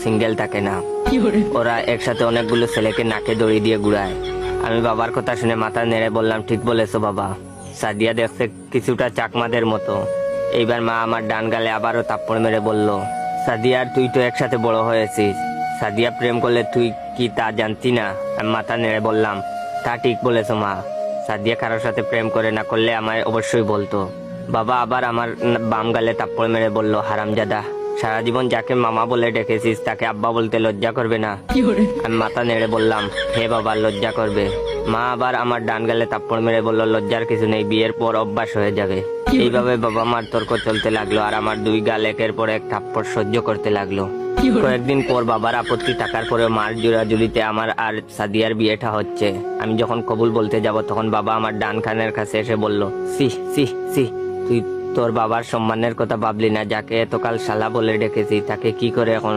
Single থাকে না, ওরা একসাথে অনেকগুলো ছেলেকে নাকে দড়ি দিয়ে ঘুরায়। আমি বাবার কথা শুনে মাথা নেড়ে বললাম, ঠিক বলেছো বাবা। সাদিয়া দেখছে কিছুটা চাকমাদের মতো। এইবার মা আমার ডান গালে আবারও থাপ্পড় মেরে বলল, সাদিয়া তুই তো একসাথে বড় হয়েছিস, সাদিয়া প্রেম করলে তুই কি তা জানতি না? আমি মাথা নেড়ে বললাম, তা ঠিক বলেছো মা, সাদিয়া কারোর সাথে প্রেম করে না করলে আমায় অবশ্যই বলতো। বাবা আবার আমার বাম গালে থাপ্পড় মেরে বলল, হারামজাদা, সারা জীবন যাকে মামা বলে ডেকেছিস তাকে আব্বা বলতে লজ্জা করবে না? আমি মাথা নেড়ে বললাম, হে বাবা, লজ্জা করবে। মা আবার আমার ডান গালে থাপ্পড় মেরে বলল, লজ্জার কিছু নেই, বিয়ের পর অভ্যাস হয়ে যাবে। এইভাবে বাবা মার তর্ক চলতে লাগলো, আর আমার দুই গাল একের পর এক থাপ্পড় সহ্য করতে লাগলো। কয়েকদিন পর বাবার আপত্তি থাকার পরে মার জোরাজুরিতে আমার আর সাদিয়ার বিয়েটা হচ্ছে। আমি যখন কবুল বলতে যাব তখন বাবা আমার ডান কানের কাছে এসে বলল, সি সি সি, তুই তোর বাবার সম্মানের কথা ভাবলি না? যাকে এতকাল শালা বলে ডেকেছি তাকে কি করে এখন